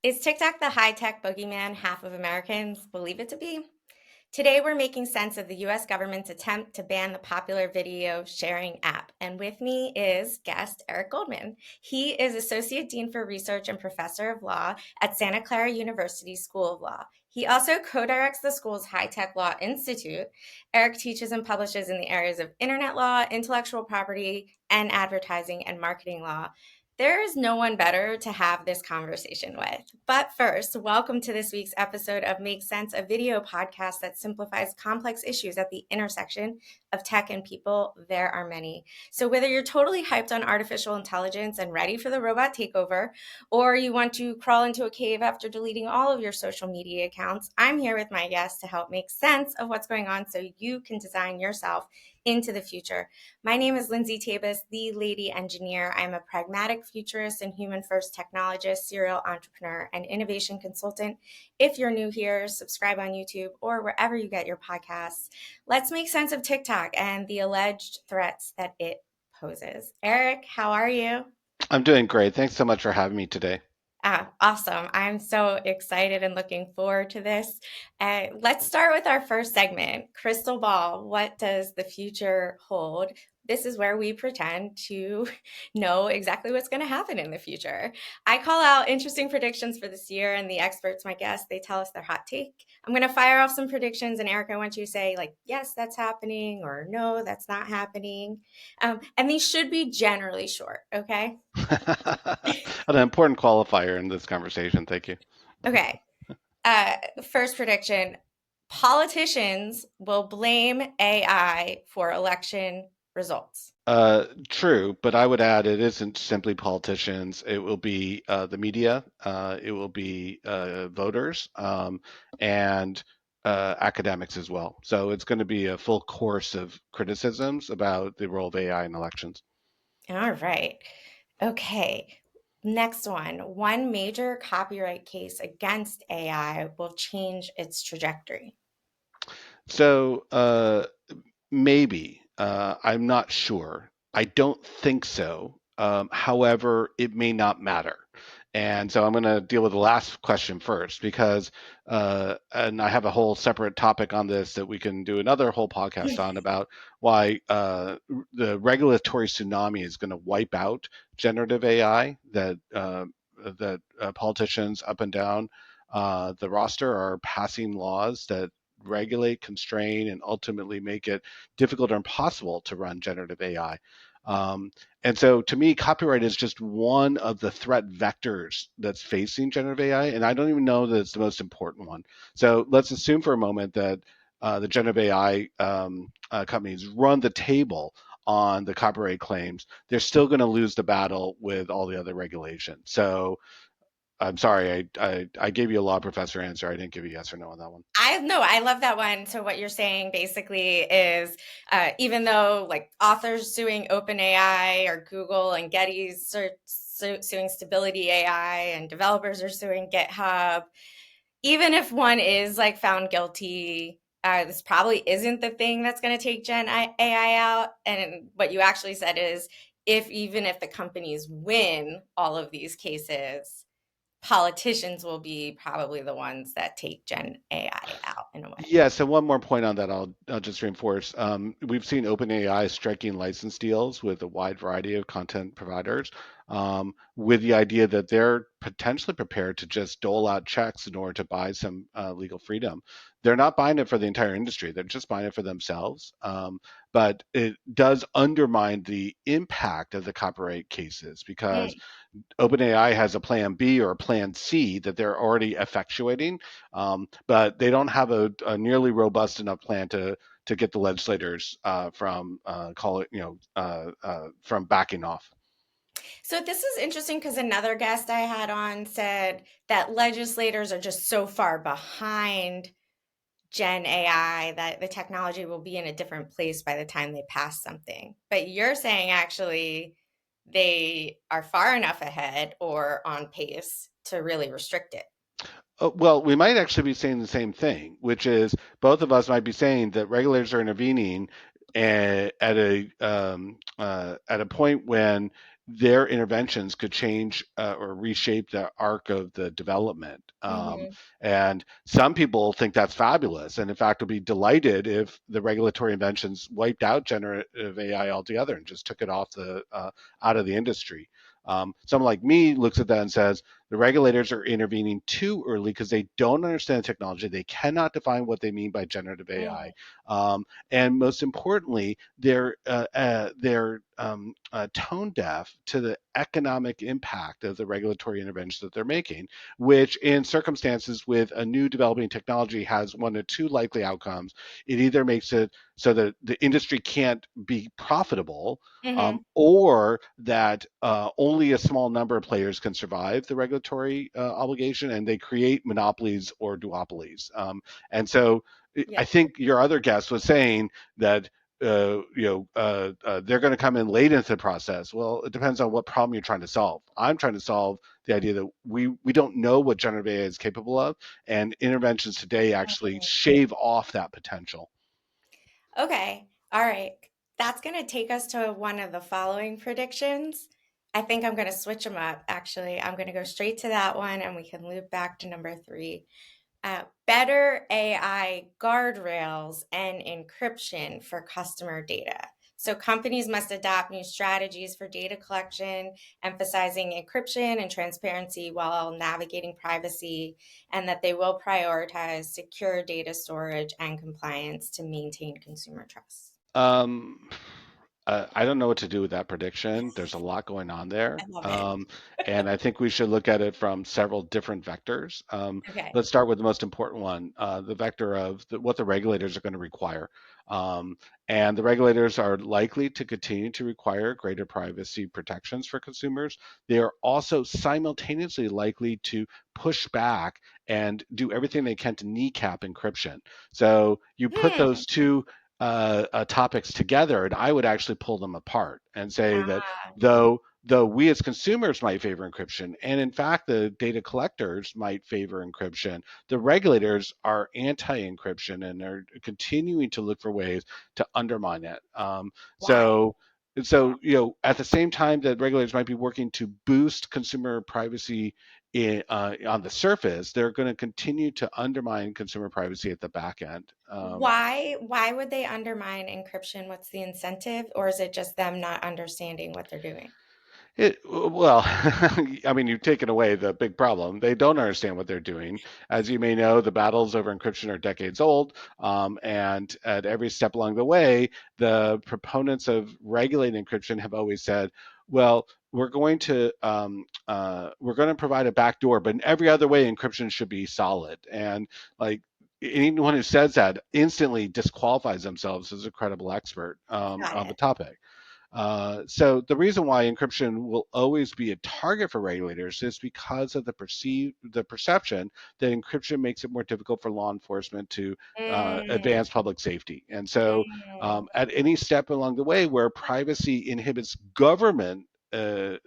Is TikTok the high tech boogeyman half of Americans believe it to be? Today, we're making sense of the US government's attempt to ban the popular video sharing app. And with me is guest Eric Goldman. He is Associate Dean for Research and Professor of Law at Santa Clara University School of Law. He also co directs the school's High Tech Law Institute. Eric teaches and publishes in the areas of internet law, intellectual property, and advertising and marketing law. There is no one better to have this conversation with. But first, welcome to this week's episode of Make Sense, a video podcast that simplifies complex issues at the intersection of tech and people. There are many. So, whether you're totally hyped on artificial intelligence and ready for the robot takeover, or you want to crawl into a cave after deleting all of your social media accounts, I'm here with my guests to help make sense of what's going on so you can design yourself into the future. My name is Lindsay Tabus, the Lady Engineer. I'm a pragmatic futurist and human first technologist, serial entrepreneur, and innovation consultant. If you're new here, subscribe on YouTube or wherever you get your podcasts. Let's make sense of TikTok and the alleged threats that it poses. Eric, how are you? I'm doing great. Thanks so much for having me today. Awesome. I'm so excited and looking forward to this. Let's start with our first segment, Crystal Ball. What does the future hold? This is where we pretend to know exactly what's going to happen in the future. I call out interesting predictions for this year, and the experts, my guests, they tell us their hot take. I'm going to fire off some predictions, and Eric, I want you to say, like, yes, that's happening, or no, that's not happening. And these should be generally short, okay? An important qualifier in this conversation. Thank you. Okay. First prediction, politicians will blame AI for election results. True, but I would add it isn't simply politicians. It will be the media, it will be voters, and academics as well. So it's going to be a full course of criticisms about the role of AI in elections. All right. Okay. Next one. One major copyright case against AI will change its trajectory. So maybe. I'm not sure. I don't think so. However, it may not matter. And so I'm going to deal with the last question first because, and I have a whole separate topic on this that we can do another whole podcast on about why the regulatory tsunami is going to wipe out generative AI that politicians up and down the roster are passing laws that regulate, constrain, and ultimately make it difficult or impossible to run generative AI. And so to me, copyright is just one of the threat vectors that's facing generative AI. And I don't even know that it's the most important one. So let's assume for a moment that the generative AI companies run the table on the copyright claims. They're still going to lose the battle with all the other regulations. So I'm sorry, I gave you a law professor answer. I didn't give you yes or no on that one. I love that one. So what you're saying basically is, even though like authors suing OpenAI or Google and Getty's suing Stability AI and developers are suing GitHub, even if one is like found guilty, this probably isn't the thing that's going to take Gen AI out. And what you actually said is, if even if the companies win all of these cases, politicians will be probably the ones that take Gen AI out in a way. Yeah, so one more point on that, I'll just reinforce. We've seen OpenAI striking license deals with a wide variety of content providers, with the idea that they're potentially prepared to just dole out checks in order to buy some legal freedom. They're not buying it for the entire industry; they're just buying it for themselves. But it does undermine the impact of the copyright cases because Mm. OpenAI has a plan B or a plan C that they're already effectuating, but they don't have a nearly robust enough plan to get the legislators from call it from backing off. So this is interesting because another guest I had on said that legislators are just so far behind Gen AI that the technology will be in a different place by the time they pass something. But you're saying actually they are far enough ahead or on pace to really restrict it. Well, we might actually be saying the same thing, which is both of us might be saying that regulators are intervening at a point when their interventions could change or reshape the arc of the development. Hmm. And some people think that's fabulous, and in fact, will be delighted if the regulatory inventions wiped out generative AI altogether and just took it off the out of the industry. Someone like me looks at that and says the regulators are intervening too early because they don't understand the technology. They cannot define what they mean by generative AI, and most importantly, they're tone deaf to the economic impact of the regulatory interventions that they're making, which in circumstances with a new developing technology has one of two likely outcomes. It either makes it so that the industry can't be profitable, Hmm. or that only a small number of players can survive the regulatory obligation, and they create monopolies or duopolies. And so I Yeah. think your other guest was saying that they're going to come in late into the process. Well, it depends on what problem you're trying to solve. I'm trying to solve the idea that we don't know what generative AI is capable of, and interventions today actually shave off that potential. Okay. All right. That's going to take us to one of the following predictions. I think I'm going to switch them up, actually. I'm going to go straight to that one and we can loop back to number three. Better AI guardrails and encryption for customer data. So companies must adopt new strategies for data collection, emphasizing encryption and transparency while navigating privacy, and that they will prioritize secure data storage and compliance to maintain consumer trust. Um, I don't know what to do with that prediction. There's a lot going on I there. love it. And I think we should look at it from several different vectors. Okay. Let's start with the most important one, the vector of what the regulators are going to require. Um, and the regulators are likely to continue to require greater privacy protections for consumers. They are also simultaneously likely to push back and do everything they can to kneecap encryption. So you put Hmm. those two topics together, and I would actually pull them apart and say that Ah, though we as consumers might favor encryption, and in fact the data collectors might favor encryption, the regulators are anti-encryption and are continuing to look for ways to undermine it. why? At the same time that regulators might be working to boost consumer privacy on the surface, they're going to continue to undermine consumer privacy at the back end. Why would they undermine encryption? What's the incentive? Or is it just them not understanding what they're doing? Well, I mean, you've taken away the big problem. They don't understand what they're doing. As you may know, the battles over encryption are decades old, and at every step along the way, the proponents of regulating encryption have always said, "Well, we're going to provide a backdoor, but in every other way, encryption should be solid." And like anyone who says that instantly disqualifies themselves as a credible expert Got on the it. topic. So the reason why encryption will always be a target for regulators is because of the perception that encryption makes it more difficult for law enforcement to Mm, advance public safety. And so, mm, at any step along the way where privacy inhibits government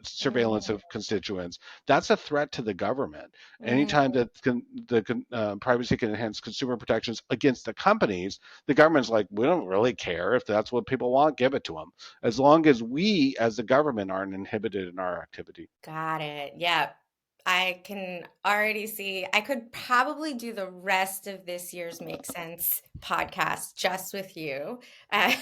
surveillance mm, of constituents, that's a threat to the government. mm. Anytime that privacy can enhance consumer protections against the companies, the government's like, we don't really care if that's what people want, give it to them, as long as we as the government aren't inhibited in our activity. Got it. Yep. I can already see I could probably do the rest of this year's Make Sense podcast just with you. Uh,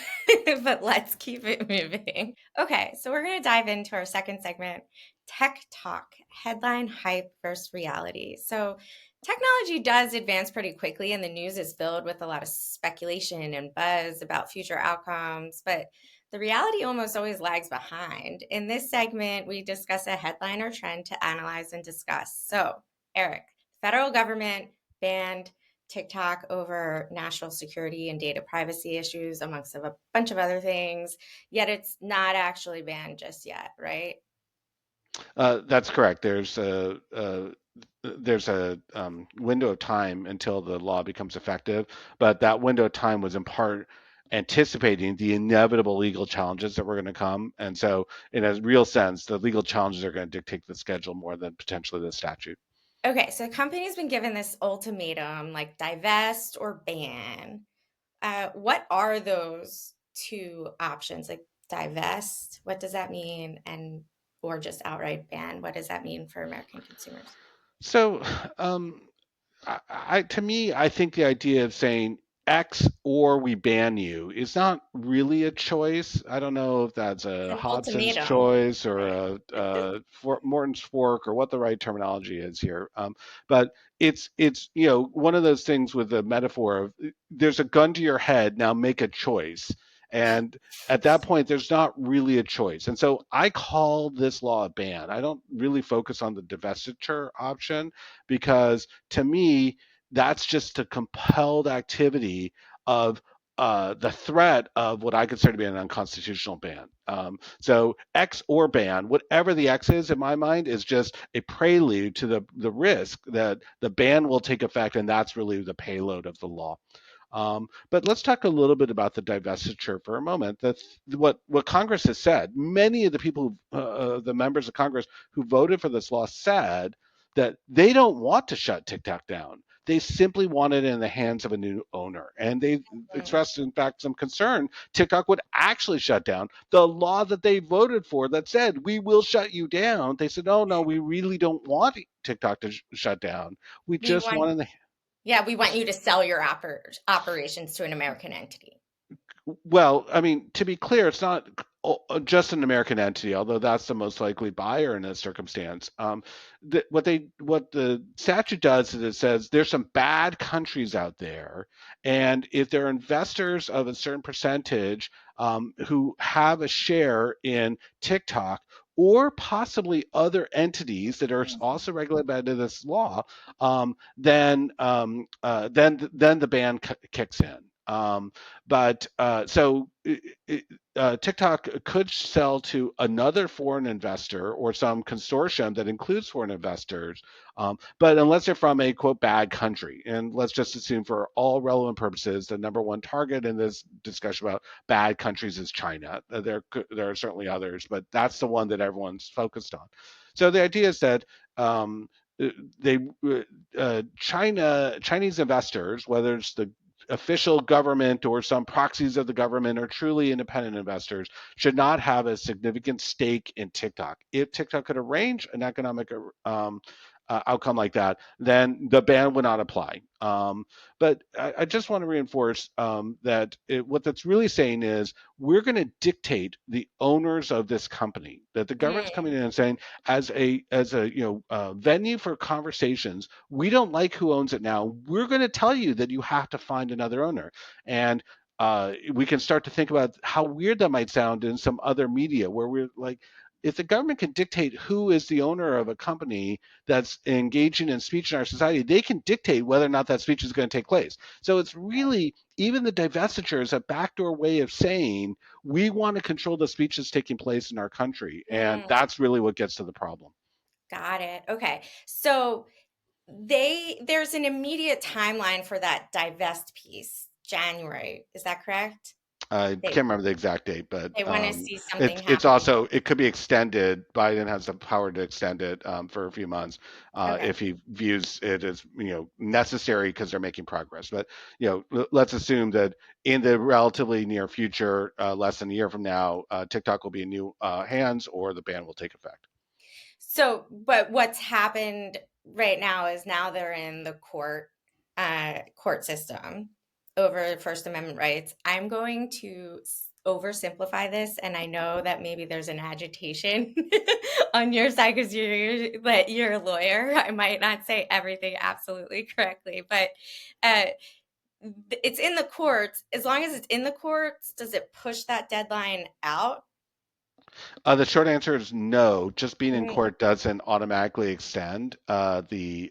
but let's keep it moving. Okay, so we're going to dive into our second segment, Tech Talk, headline hype versus reality. So technology does advance pretty quickly, and the news is filled with a lot of speculation and buzz about future outcomes. But the reality almost always lags behind. In this segment, we discuss a headline or trend to analyze and discuss. So, Eric, federal government banned TikTok over national security and data privacy issues, amongst a bunch of other things, yet it's not actually banned just yet, right? That's correct. There's a window of time until the law becomes effective, but that window of time was in part anticipating the inevitable legal challenges that were going to come. And so, in a real sense, the legal challenges are going to dictate the schedule more than potentially the statute. Okay, so the company's been given this ultimatum like divest or ban. What are those two options? Like divest, what does that mean? And or just outright ban? What does that mean for American consumers? So, um, to me, I think the idea of saying X or we ban you is not really a choice. I don't know if that's It's a an Hobson's ultimatum, choice or right? Morton's fork or what the right terminology is here. But it's one of those things with the metaphor of there's a gun to your head, now make a choice. And at that point, there's not really a choice. And so I call this law a ban. I don't really focus on the divestiture option because to me, that's just a compelled activity of the threat of what I consider to be an unconstitutional ban. So X or ban, whatever the X is in my mind, is just a prelude to the risk that the ban will take effect, and that's really the payload of the law. But let's talk a little bit about the divestiture for a moment. That's what Congress has said. Many of the people, the members of Congress who voted for this law, said that they don't want to shut TikTok down. They simply want it in the hands of a new owner. And they Mm. expressed, in fact, some concern TikTok would actually shut down the law that they voted for that said, we will shut you down. They said, oh, no, we really don't want TikTok to shut down. We We just want, want to. yeah, we want you to sell your operations to an American entity. Well, I mean, to be clear, it's not just an American entity, although that's the most likely buyer in this circumstance. What the statute does is it says there's some bad countries out there, and if they're investors of a certain percentage who have a share in TikTok or possibly other entities that are also regulated by this law, then the ban kicks in. But so TikTok could sell to another foreign investor or some consortium that includes foreign investors, but unless they're from a quote bad country, and let's just assume for all relevant purposes, the number one target in this discussion about bad countries is China. There are certainly others, but that's the one that everyone's focused on. So the idea is that um, they Chinese investors, whether it's the official government or some proxies of the government or truly independent investors should not have a significant stake in TikTok. If TikTok could arrange an economic outcome like that, then the ban would not apply. But I just want to reinforce that what that's really saying is we're going to dictate the owners of this company. That the government's Mm, coming in and saying, as a venue for conversations, we don't like who owns it now. We're going to tell you that you have to find another owner, and we can start to think about how weird that might sound in some other media where we're like, if the government can dictate who is the owner of a company that's engaging in speech in our society, they can dictate whether or not that speech is going to take place. So it's really, even the divestiture is a backdoor way of saying we want to control the speech that's taking place in our country. And mm, that's really what gets to the problem. got it. Okay. So there's an immediate timeline for that divest piece, January. Is that correct? I They can't remember the exact date, but they want to see something it's happening. also it could be extended. Biden has the power to extend it for a few months Okay. if he views it as necessary because they're making progress. But let's assume that in the relatively near future, less than a year from now, TikTok will be in new hands or the ban will take effect. So, but what's happened right now is now they're in the court system over First Amendment rights. I'm going to oversimplify this, and I know that maybe there's an agitation on your side because you're a lawyer. I might not say everything absolutely correctly, but uh, it's in the courts. As long as it's in the courts, does it push that deadline out? The short answer is no. Just being in Mm, court doesn't automatically extend the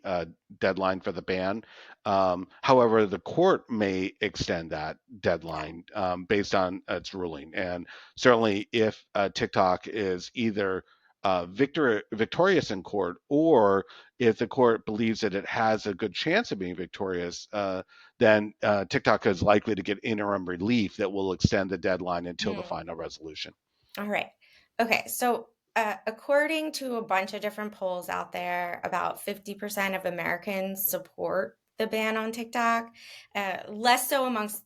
deadline for the ban. However, the court may extend that okay. deadline based on its ruling. And certainly, if TikTok is either victorious in court, or if the court believes that it has a good chance of being victorious, then TikTok is likely to get interim relief that will extend the deadline until the Mm. final resolution. All right. Okay. So, according to a bunch of different polls out there, about 50% of Americans support the ban on TikTok. Less so amongst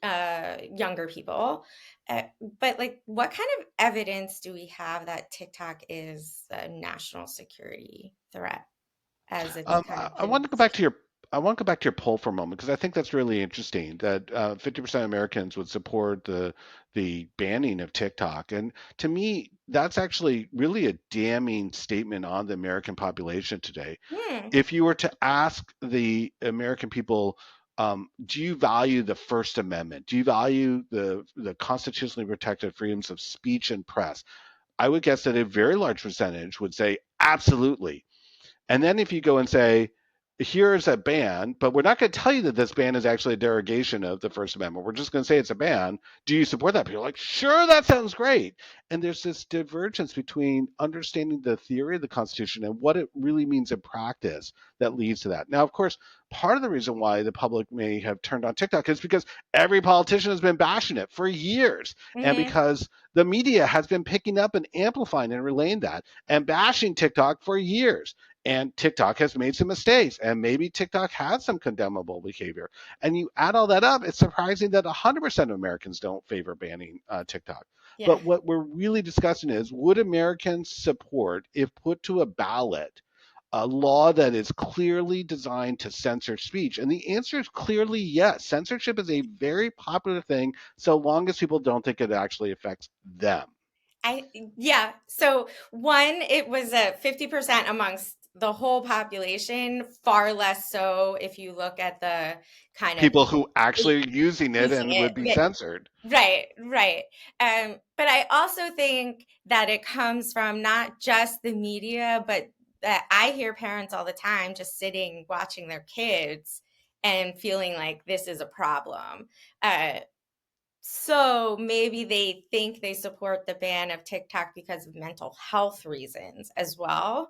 younger people. Uh, but like, what kind of evidence do we have that TikTok is a national security threat as it's kind of I been want to go back to perceived? your I want to go back to your poll for a moment because I think that's really interesting that 50% of Americans would support the banning of TikTok. And to me, that's actually really a damning statement on the American population today. Hmm. If you were to ask the American people, do you value the First Amendment? Do you value the constitutionally protected freedoms of speech and press? I would guess that a very large percentage would say absolutely. And then if you go and say, here's a ban, but we're not going to tell you that this ban is actually a derogation of the First Amendment. We're just going to say it's a ban. Do you support that? People are like, sure, that sounds great. And there's this divergence between understanding the theory of the Constitution and what it really means in practice that leads to that. Now, of course, part of the reason why the public may have turned on TikTok is because every politician has been bashing it for years. And Hmm. because the media has been picking up and amplifying and relaying that and bashing TikTok for years. And TikTok has made some mistakes, and maybe TikTok has some condemnable behavior. And you add all that up, it's surprising that 100% of Americans don't favor banning TikTok. Yeah. But what we're really discussing is, would Americans support, if put to a ballot, a law that is clearly designed to censor speech? And the answer is clearly yes. Censorship is a very popular thing so long as people don't think it actually affects them. I Yeah. So one, it was a 50% amongst the whole population, far less so if you look at the kind of People who actually are using it using and it. would be Yeah, censored. right, right. But I also think that it comes from not just the media, but that I hear parents all the time just sitting watching their kids and feeling like this is a problem. Uh, so maybe they think they support the ban of TikTok because of mental health reasons as well.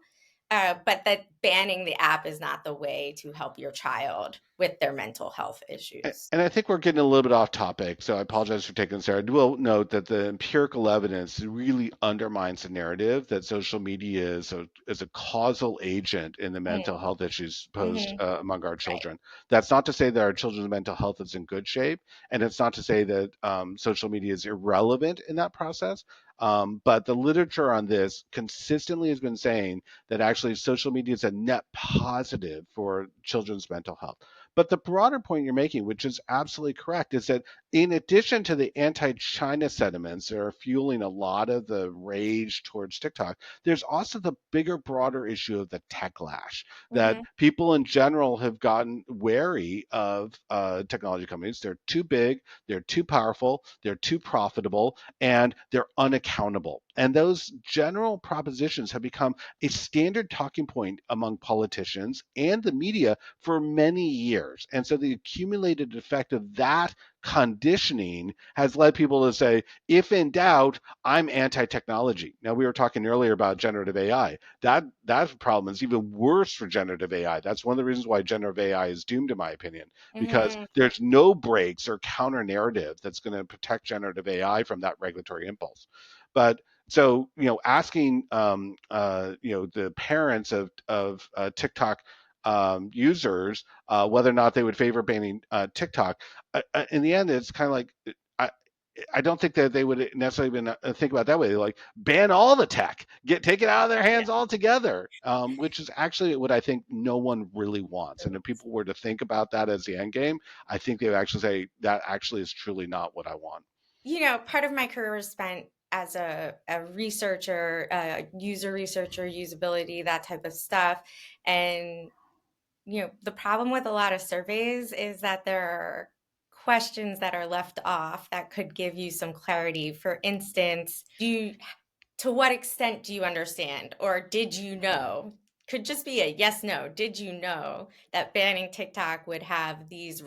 But that banning the app is not the way to help your child with their mental health issues. And I think we're getting a little bit off topic, so I apologize for taking this. I will note that the empirical evidence really undermines the narrative that social media is a causal agent in the mental Mm-hmm. health issues posed Mm-hmm. among our Right. children. That's not to say that our children's mental health is in good shape, and it's not to say that social media is irrelevant in that process. But the literature on this consistently has been saying that actually social media is a net positive for children's mental health. But the broader point you're making, which is absolutely correct, is that in addition to the anti China sentiments that are fueling a lot of the rage towards TikTok, there's also the bigger, broader issue of the techlash that Mm-hmm. people in general have gotten wary of technology companies. They're too big, they're too powerful, they're too profitable, and they're unaccountable. And those general propositions have become a standard talking point among politicians and the media for many years. And so the accumulated effect of that conditioning has led people to say, if in doubt, I'm anti-technology. Now we were talking earlier about generative AI. That problem is even worse for generative AI. That's one of the reasons why generative AI is doomed, in my opinion, because Mm-hmm. there's no brakes or counter narrative that's going to protect generative AI from that regulatory impulse. But so asking the parents of TikTok users whether or not they would favor banning TikTok. In the end, it's kind of like I, I don't think that they would necessarily even think about it that way. They're like ban all the tech, take it out of their Yeah. hands altogether, which is actually what I think no one really wants. And if people were to think about that as the end game, I think they would actually say that actually is truly not what I want. Part of my career was spent as a researcher, user researcher, usability, that type of stuff. And the problem with a lot of surveys is that there are questions that are left off that could give you some clarity. For instance, to what extent do you understand, or did you know? Could just be a yes, no. Did you know that banning TikTok would have these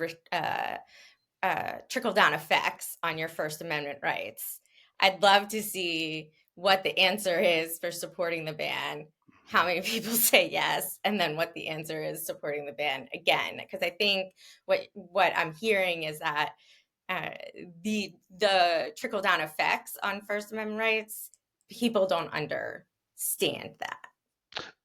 trickle down effects on your First Amendment rights? I'd love to see what the answer is for supporting the ban, how many people say yes, and then what the answer is supporting the ban again. Because I think what I'm hearing is that uh, the trickle down effects on First Amendment rights, people don't understand that.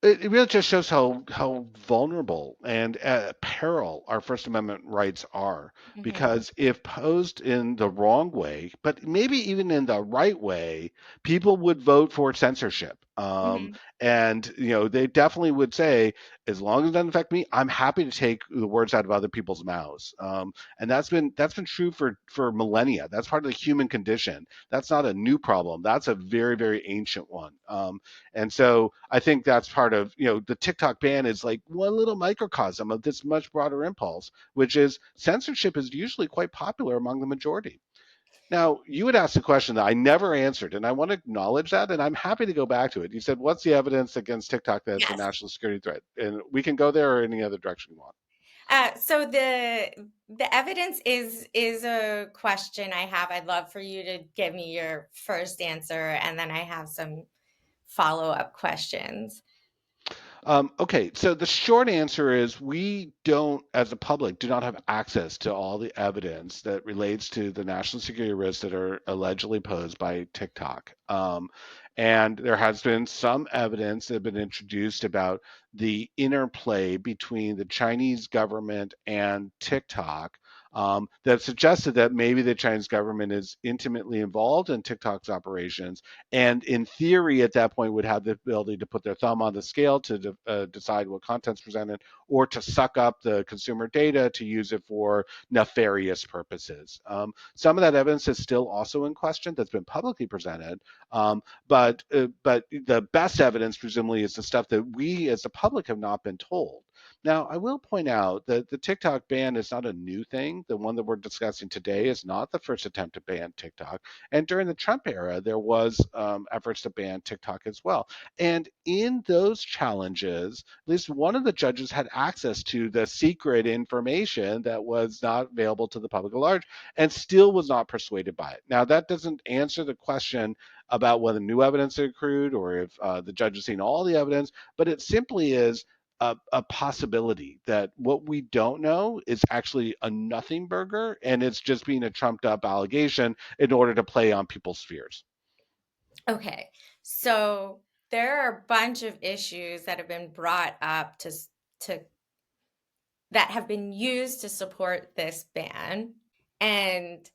It really just shows how vulnerable and at peril our First Amendment rights are. Hmm. Because if posed in the wrong way, but maybe even in the right way, people would vote for censorship. Hmm. And they definitely would say, as long as it doesn't affect me, I'm happy to take the words out of other people's mouths. And that's been true for millennia. That's part of the human condition. That's not a new problem. That's a very, very ancient one. And so I think that's part of, the TikTok ban is like one little microcosm of this much broader impulse, which is censorship is usually quite popular among the majority. Now, you had asked a question that I never answered, and I want to acknowledge that, and I'm happy to go back to it. You said, what's the evidence against TikTok that it's a Yes. national security threat? And we can go there or any other direction you want. So the evidence is a question I have. I'd love for you to give me your first answer, and then I have some follow-up questions. Okay, so the short answer is we don't, as a public, do not have access to all the evidence that relates to the national security risks that are allegedly posed by TikTok. And there has been some evidence that have been introduced about the interplay between the Chinese government and TikTok. That suggested that maybe the Chinese government is intimately involved in TikTok's operations, and in theory at that point would have the ability to put their thumb on the scale to decide what content's presented, or to suck up the consumer data to use it for nefarious purposes. Some of that evidence is still also in question that's been publicly presented, but the best evidence presumably is the stuff that we as the public have not been told. Now, I will point out that the TikTok ban is not a new thing. The one that we're discussing today is not the first attempt to ban TikTok. And during the Trump era, there was efforts to ban TikTok as well. And in those challenges, at least one of the judges had access to the secret information that was not available to the public at large, and still was not persuaded by it. Now, that doesn't answer the question about whether new evidence accrued or if the judge has seen all the evidence, but it simply is a possibility that what we don't know is actually a nothing burger, and it's just being a trumped up allegation in order to play on people's fears. Okay, so there are a bunch of issues that have been brought up to that have been used to support this ban, and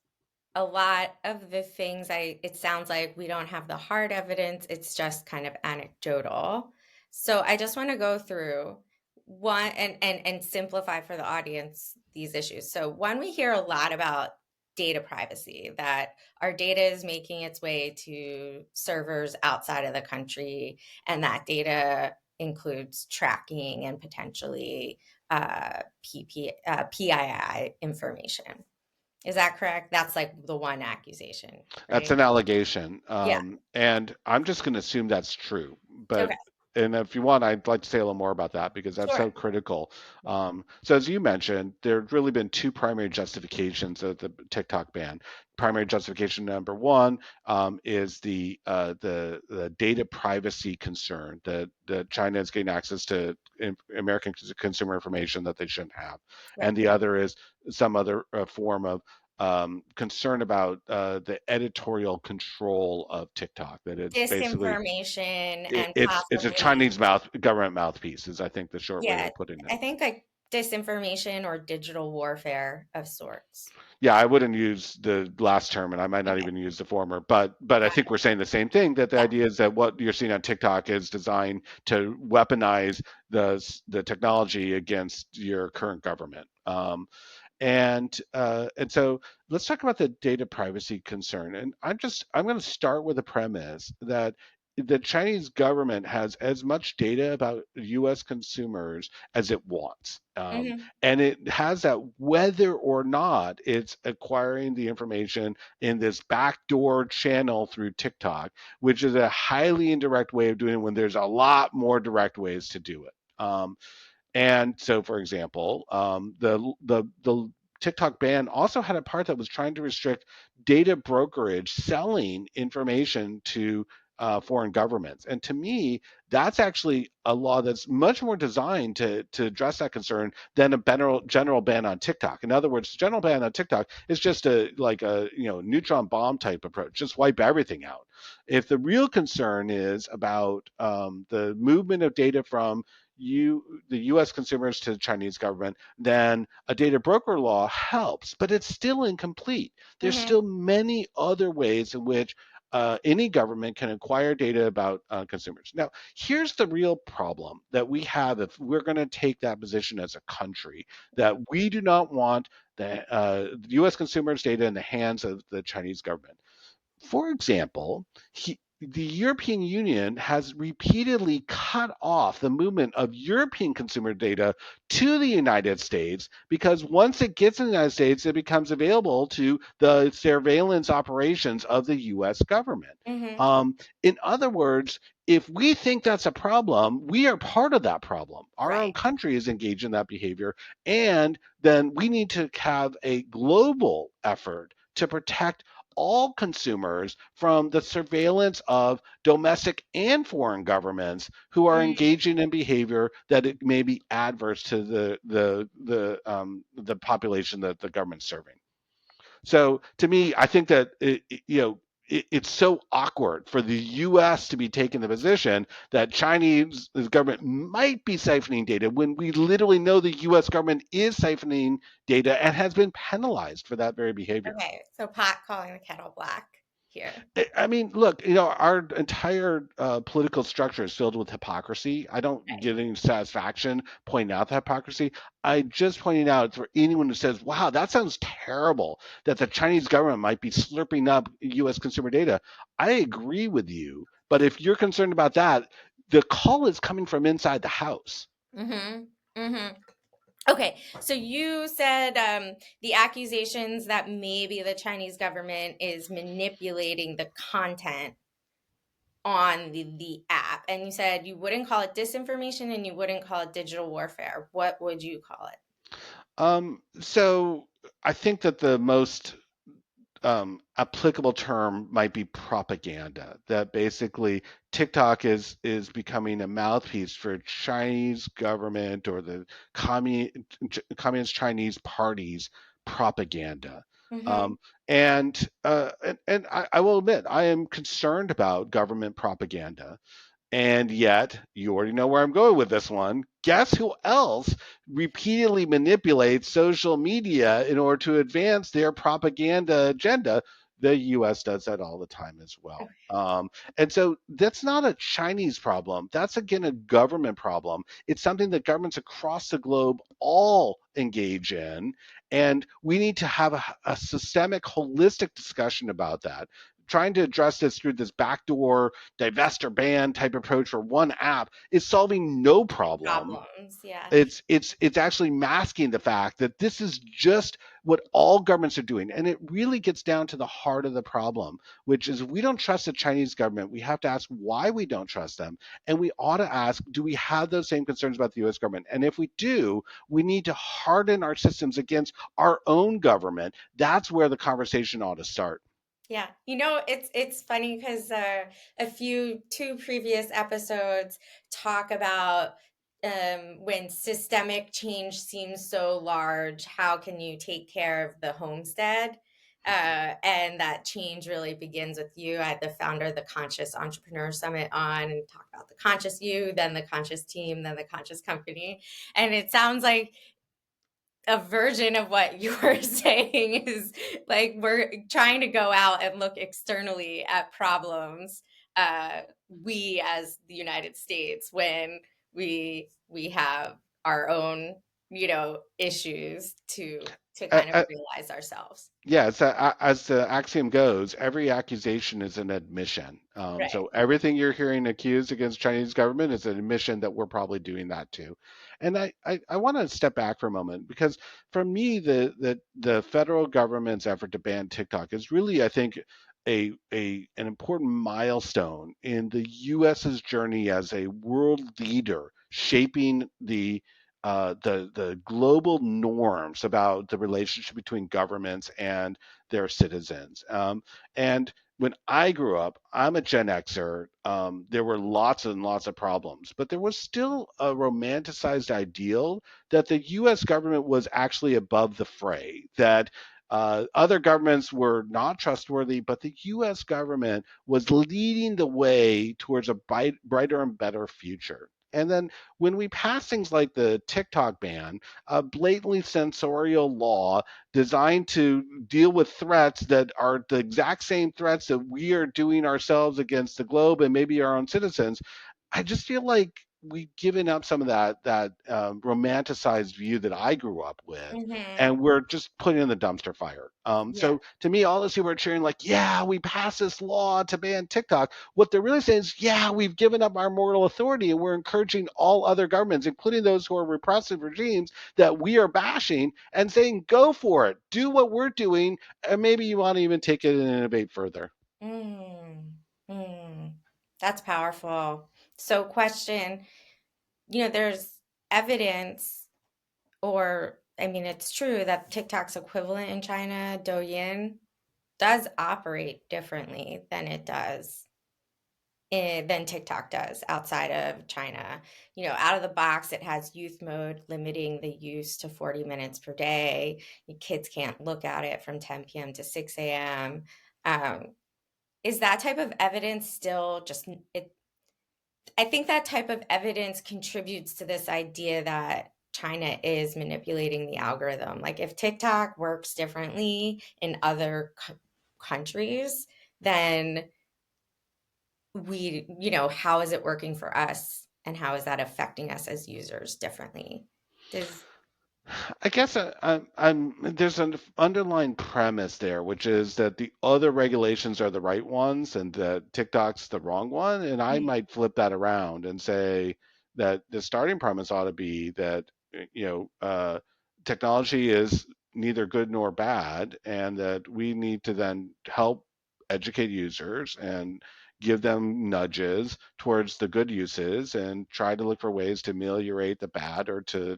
a lot of the things it sounds like we don't have the hard evidence, it's just kind of anecdotal. So I just want to go through one and simplify for the audience these issues. So one, we hear a lot about data privacy, that our data is making its way to servers outside of the country, and that data includes tracking and potentially PII information. Is that correct? That's like the one accusation, That's right? an allegation, Yeah. and I'm just going to assume that's true. But Okay. and if you want, I'd like to say a little more about that because that's Sure. so critical. So as you mentioned, there's really been two primary justifications of the TikTok ban. Primary justification number one is the data privacy concern that China is getting access to American consumer information that they shouldn't have, and Right. the other is some other form of concern about the editorial control of TikTok. That it's basically Disinformation and it's a possibly, Chinese government mouthpiece is I think the short way yeah, of putting it. I think like disinformation or digital warfare of sorts. Yeah, I wouldn't use the last term, and I might not Okay. even use the former. But I Got think we're saying the same thing. That the Yeah. idea is that what you're seeing on TikTok is designed to weaponize the technology against your current government. And so let's talk about the data privacy concern. And I'm going to start with the premise that the Chinese government has as much data about U.S. consumers as it wants, Hmm. and it has that whether or not it's acquiring the information in this backdoor channel through TikTok, which is a highly indirect way of doing it when there's a lot more direct ways to do it. And so, for example, the TikTok ban also had a part that was trying to restrict data brokerage selling information to foreign governments. And to me, that's actually a law that's much more designed to address that concern than a general ban on TikTok. In other words, general ban on TikTok is just a like a neutron bomb type approach, just wipe everything out. If the real concern is about the movement of data from the U.S. consumers to the Chinese government, then a data broker law helps, but it's still incomplete. There's Hmm. still many other ways in which any government can acquire data about consumers. Now, here's the real problem that we have if we're going to take that position as a country, that we do not want the U.S. consumers' data in the hands of the Chinese government. For example, the European Union has repeatedly cut off the movement of European consumer data to the United States because once it gets in the United States, it becomes available to the surveillance operations of the US government. Hmm. Um, in other words, if we think that's a problem, we are part of that problem. Our own Right. country is engaged in that behavior, and then we need to have a global effort to protect all consumers from the surveillance of domestic and foreign governments who are Mm. engaging in behavior that it may be adverse to the population that the government's serving. So to me, I think that it's so awkward for the U.S. to be taking the position that Chinese government might be siphoning data when we literally know the U.S. government is siphoning data and has been penalized for that very behavior. Okay, so pot calling the kettle black here. I mean, look, our entire political structure is filled with hypocrisy. I don't Right. get any satisfaction pointing out the hypocrisy. I just pointing out for anyone who says, "Wow, that sounds terrible," that the Chinese government might be slurping up U.S. consumer data. I agree with you, but if you're concerned about that, the call is coming from inside the house. Mm-hmm. Mm-hmm. Okay, so you said the accusations that maybe the Chinese government is manipulating the content on the app, and you said you wouldn't call it disinformation and you wouldn't call it digital warfare. What would you call it? So I think that the most applicable term might be propaganda. That basically TikTok is becoming a mouthpiece for Chinese government or the communist Chinese party's propaganda. Mm-hmm. Um, and I will admit I am concerned about government propaganda. And yet, you already know where I'm going with this one. Guess who else repeatedly manipulates social media in order to advance their propaganda agenda? The US does that all the time as well. And so that's not a Chinese problem. That's, again, a government problem. It's something that governments across the globe all engage in. And we need to have a systemic, holistic discussion about that. Trying to address this through this backdoor divest or ban type approach for one app is solving no problem. Problems, yeah. It's actually masking the fact that this is just what all governments are doing, and it really gets down to the heart of the problem, which is we don't trust the Chinese government. We have to ask why we don't trust them, and we ought to ask, do we have those same concerns about the U.S. government? And if we do, we need to harden our systems against our own government. That's where the conversation ought to start. Yeah, it's funny because two previous episodes talk about when systemic change seems so large, how can you take care of the homestead? And that change really begins with you. I had the founder of the Conscious Entrepreneur Summit on and talk about the conscious you, then the conscious team, then the conscious company. And it sounds like a version of what you're saying is like we're trying to go out and look externally at problems, we as the United States, when we have our own issues to kind of Uh, realize ourselves. Yeah, as the axiom goes, every accusation is an admission. Right. So everything you're hearing accused against Chinese government is an admission that we're probably doing that too. And I want to step back for a moment because for me, the federal government's effort to ban TikTok is really, I think, an important milestone in the U.S.'s journey as a world leader, shaping the global norms about the relationship between governments and their citizens. And when I grew up, I'm a Gen Xer. There were lots and lots of problems, but there was still a romanticized ideal that the U.S. government was actually above the fray. That Other governments were not trustworthy, but the U.S. government was leading the way towards a brighter and better future. And then when we pass things like the TikTok ban, a blatantly censorial law designed to deal with threats that are the exact same threats that we are doing ourselves against the globe and maybe our own citizens, I just feel like we've given up some of that romanticized view that I grew up with, Mm-hmm. and we're just putting in the dumpster fire. Yeah. So to me, all those people are cheering like, "Yeah, we passed this law to ban TikTok." What they're really saying is, "Yeah, we've given up our moral authority, and we're encouraging all other governments, including those who are repressive regimes that we are bashing, and saying, go for it, do what we're doing, and maybe you want to even take it and innovate further." Mm. Mm. That's powerful. So, question, there's evidence, or I mean, it's true that TikTok's equivalent in China, Douyin, does operate differently than TikTok does outside of China. Out of the box, it has youth mode, limiting the use to 40 minutes per day. Your kids can't look at it from 10 p.m. to 6 a.m. Um, is that type of evidence still just it? I think that type of evidence contributes to this idea that China is manipulating the algorithm. Like if TikTok works differently in other countries, then how is it working for us and how is that affecting us as users differently? Does I guess there's an underlying premise there, which is that the other regulations are the right ones and that TikTok's the wrong one. And I Mhm. might flip that around and say that the starting premise ought to be that, you know, technology is neither good nor bad, and that we need to then help educate users and give them nudges towards the good uses and try to look for ways to ameliorate the bad or to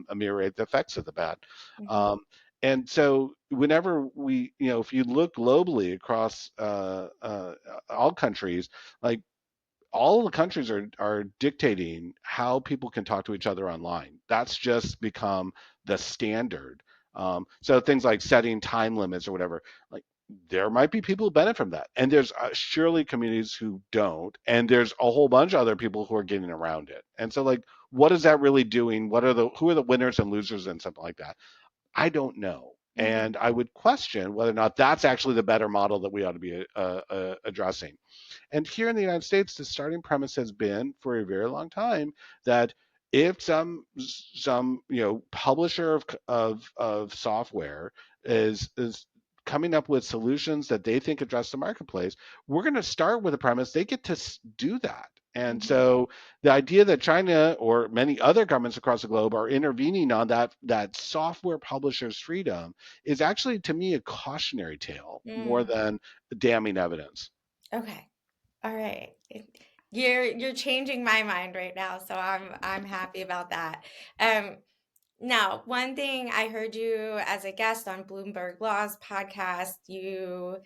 ameliorate the effects of the bad. Mhm. Um, and so, whenever we, if you look globally across all countries, like all the countries are dictating how people can talk to each other online. That's just become the standard. So things like setting time limits or whatever, like there might be people who benefit from that, and there's surely communities who don't, and there's a whole bunch of other people who are getting around it. And so, like, what is that really doing? Who are the winners and losers and something like that? I don't know. And Mhm. I would question whether or not that's actually the better model that we ought to be addressing. And here in the United States, the starting premise has been for a very long time that if some publisher of software is coming up with solutions that they think address the marketplace, we're going to start with the premise they get to do that. And Mhm. so the idea that China or many other governments across the globe are intervening on that software publisher's freedom is actually, to me, a cautionary tale more Mm. than damning evidence. Okay. All right. You're changing my mind right now, so I'm happy about that. Um, Now, one thing I heard you as a guest on Bloomberg Law's podcast, you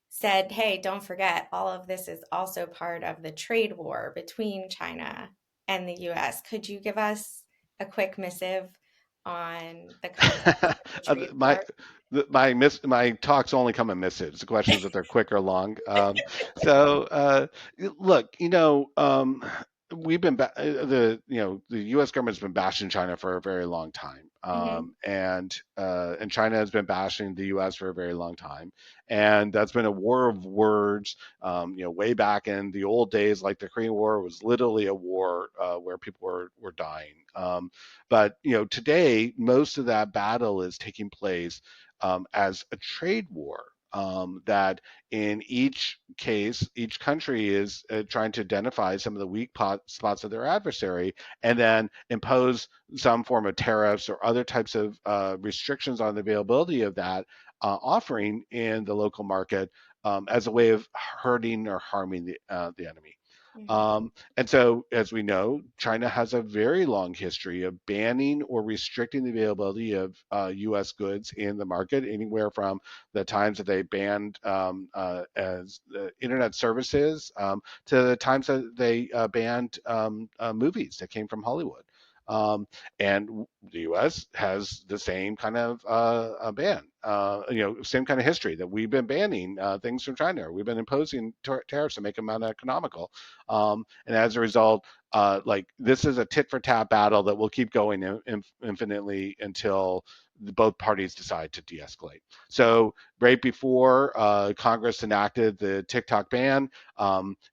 said, hey, don't forget, all of this is also part of the trade war between China and the US. Could you give us a quick missive on the concept of the trade my war? my talks only come in missives. The question is if they're quick or long. So look, we've been the U.S. government's been bashing China for a very long time, Hmm. and China has been bashing the U.S. for a very long time, and that's been a war of words. Way back in the old days, like the Korean War was literally a war where people were dying. But today, most of that battle is taking place as a trade war. That in each case, each country is trying to identify some of the weak spots of their adversary and then impose some form of tariffs or other types of restrictions on the availability of that offering in the local market as a way of hurting or harming the enemy. Hmm. And so, as we know, China has a very long history of banning or restricting the availability of U.S. goods in the market, anywhere from the times that they banned as internet services to the times that they banned movies that came from Hollywood. And the U.S. has the same kind of a ban, same kind of history that we've been banning things from China. We've been imposing tariffs to make them uneconomical, and as a result, like this is a tit for tat battle that will keep going infinitely until both parties decide to de-escalate. So right before Congress enacted the TikTok ban,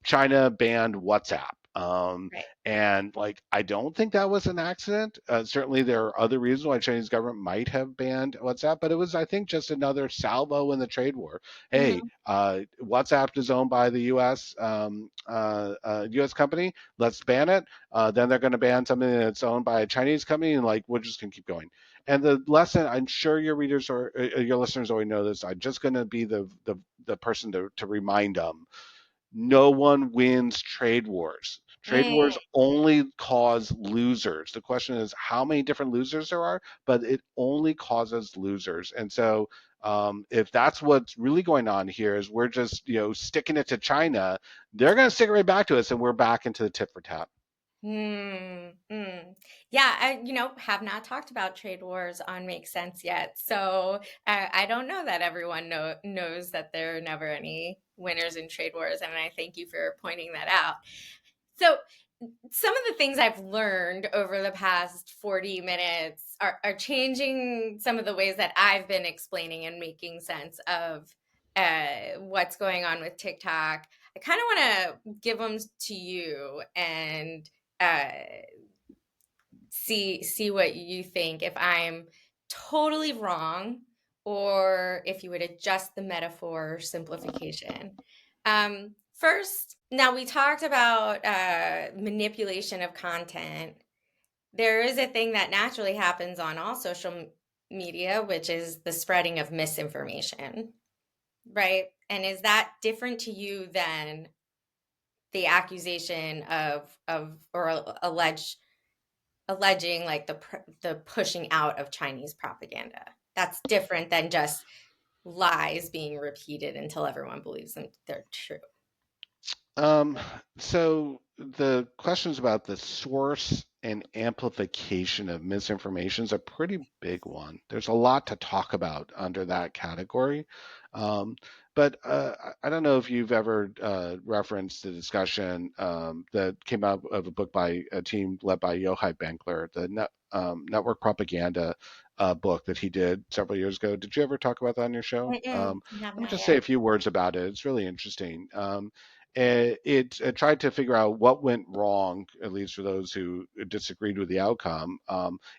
China banned WhatsApp. Right. And like, I don't think that was an accident. Certainly, there are other reasons why Chinese government might have banned WhatsApp, but it was, I think, just another salvo in the trade war. Hey, Hmm. WhatsApp is owned by the U.S. U.S. company. Let's ban it. Then they're going to ban something that's owned by a Chinese company, and like we're just going to keep going. And the lesson, I'm sure your readers or your listeners already know this. I'm just going to be the person to remind them. No one wins trade wars. Trade Mm. wars only cause losers. The question is how many different losers there are, but it only causes losers. And so, if that's what's really going on here, is we're just sticking it to China, they're going to stick it right back to us, and we're back into the tit for tat. Mm, mm. Yeah, I, have not talked about trade wars on Make Sense yet. So I don't know that everyone knows that there are never any winners in trade wars. And I thank you for pointing that out. So some of the things I've learned over the past 40 minutes are changing some of the ways that I've been explaining and making sense of what's going on with TikTok. I kind of want to give them to you and uh, see what you think. If I'm totally wrong, or if you would adjust the metaphor simplification. First, now we talked about manipulation of content. There is a thing that naturally happens on all social media, which is the spreading of misinformation, right? And is that different to you than the accusation of or alleging like the pushing out of Chinese propaganda? That's different than just lies being repeated until everyone believes them they're true. Um, so the questions about the source and amplification of misinformation is a pretty big one. There's a lot to talk about under that category. Um, but I don't know if you've ever referenced the discussion that came out of a book by a team led by Yochai Benkler, the network propaganda book that he did several years ago. Did you ever talk about that on your show? Mm-mm, have Let me not just say yet. a few words about it. It's really interesting. It tried to figure out what went wrong, at least for those who disagreed with the outcome,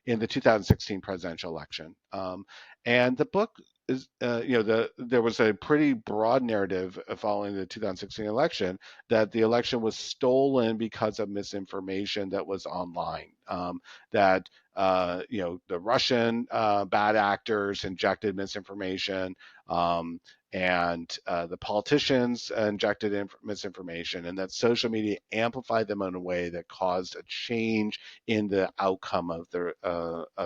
in the 2016 presidential election. And the book is, there was a pretty broad narrative following the 2016 election that the election was stolen because of misinformation that was online. That the Russian bad actors injected misinformation. And the politicians injected misinformation, and that social media amplified them in a way that caused a change in the outcome of the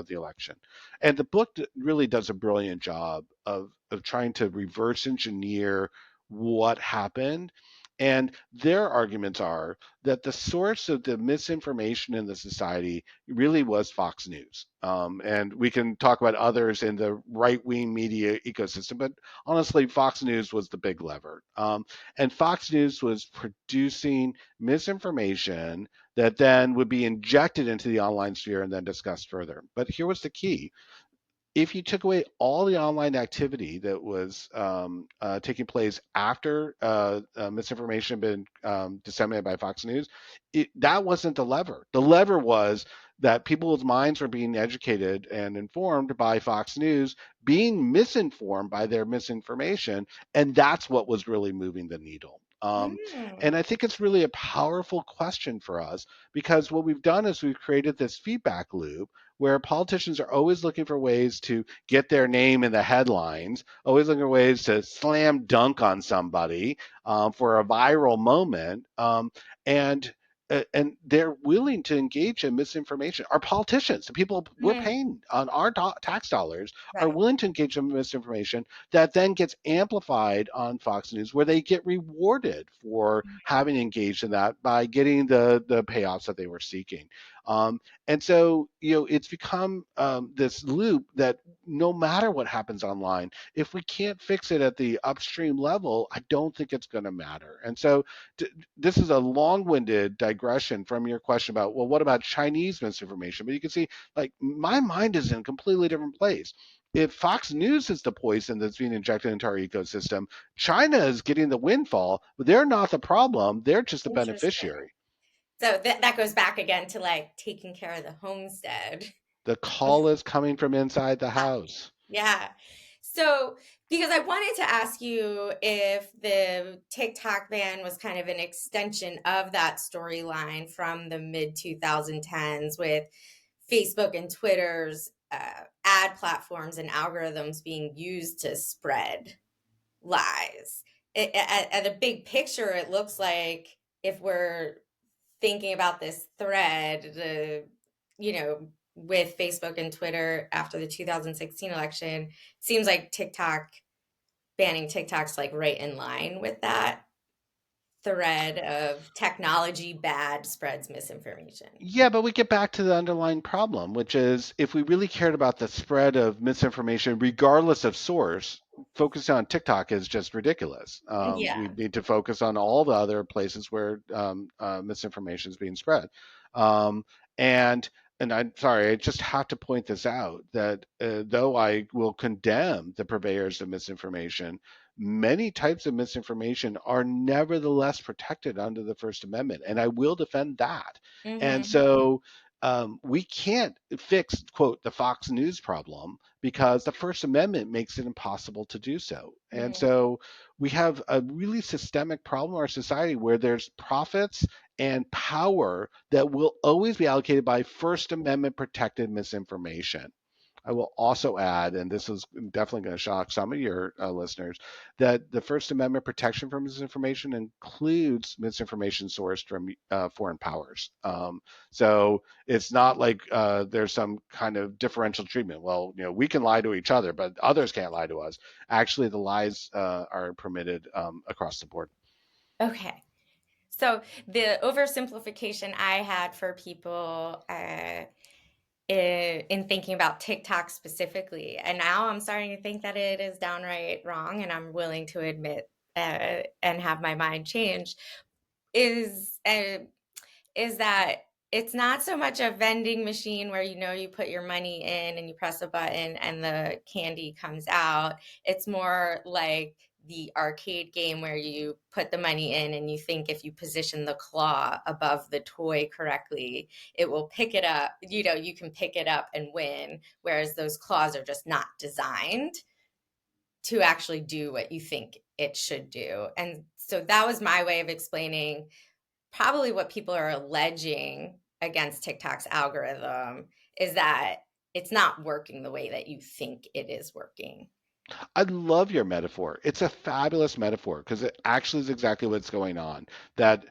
election. And the book really does a brilliant job of trying to reverse engineer what happened. And their arguments are that the source of the misinformation in the society really was Fox News. And we can talk about others in the right wing media ecosystem, but honestly, Fox News was the big lever. And Fox News was producing misinformation that then would be injected into the online sphere and then discussed further. But here was the key: if you took away all the online activity that was taking place after misinformation had been disseminated by Fox News, that wasn't the lever. The lever was that people's minds were being educated and informed by Fox News, being misinformed by their misinformation, and that's what was really moving the needle. Mm, And I think it's really a powerful question for us, because what we've done is we've created this feedback loop where politicians are always looking for ways to get their name in the headlines, always looking for ways to slam dunk on somebody for a viral moment, and and they're willing to engage in misinformation. Our politicians, the people we're mm, paying on our tax dollars, are right. willing to engage in misinformation that then gets amplified on Fox News, where they get rewarded for having engaged in that by getting the payoffs that they were seeking. And so, it's become this loop that no matter what happens online, if we can't fix it at the upstream level, I don't think it's going to matter. And so, this is a long-winded digression from your question about, well, what about Chinese misinformation? But you can see, like, my mind is in a completely different place. If Fox News is the poison that's being injected into our ecosystem, China is getting the windfall, but they're not the problem. They're just the Interesting. beneficiary. So that goes back again to like taking care of the homestead. The call is coming from inside the Yeah. house. Yeah. So, because I wanted to ask you if the TikTok ban was kind of an extension of that storyline from the mid 2010s with Facebook and Twitter's ad platforms and algorithms being used to spread lies. At a big picture, it looks like if we're thinking about this thread, with Facebook and Twitter after the 2016 election, it seems like banning TikTok's like right in line with that thread of technology bad spreads misinformation. Yeah, but we get back to the underlying problem, which is if we really cared about the spread of misinformation, regardless of source, focusing on TikTok is just ridiculous. We Yeah. need to focus on all the other places where misinformation is being spread. Um, and and I'm sorry, I just have to point this out that though I will condemn the purveyors of misinformation, many types of misinformation are nevertheless protected under the First Amendment, and I will defend that. And Mm-hmm. so we can't fix, quote, the Fox News problem because the First Amendment makes it impossible to do so. And Mm-hmm. so we have a really systemic problem in our society where there's profits and power that will always be allocated by First Amendment protected misinformation. I will also add, and this is definitely going to shock some of your listeners, that the First Amendment protection from misinformation includes misinformation sourced from foreign powers. So it's not like there's some kind of differential treatment. Well, we can lie to each other, but others can't lie to us. Actually, the lies are permitted across the board. Okay. So the oversimplification I had for people in thinking about TikTok specifically, and now I'm starting to think that it is downright wrong, and I'm willing to admit and have my mind change, is is that it's not so much a vending machine where you put your money in and you press a button and the candy comes out. It's more like the arcade game where you put the money in and you think if you position the claw above the toy correctly, it will pick it up. You can pick it up and win, whereas those claws are just not designed to actually do what you think it should do. And so that was my way of explaining probably what people are alleging against TikTok's algorithm is that it's not working the way that you think it is working. I love your metaphor. It's a fabulous metaphor because it actually is exactly what's going on. That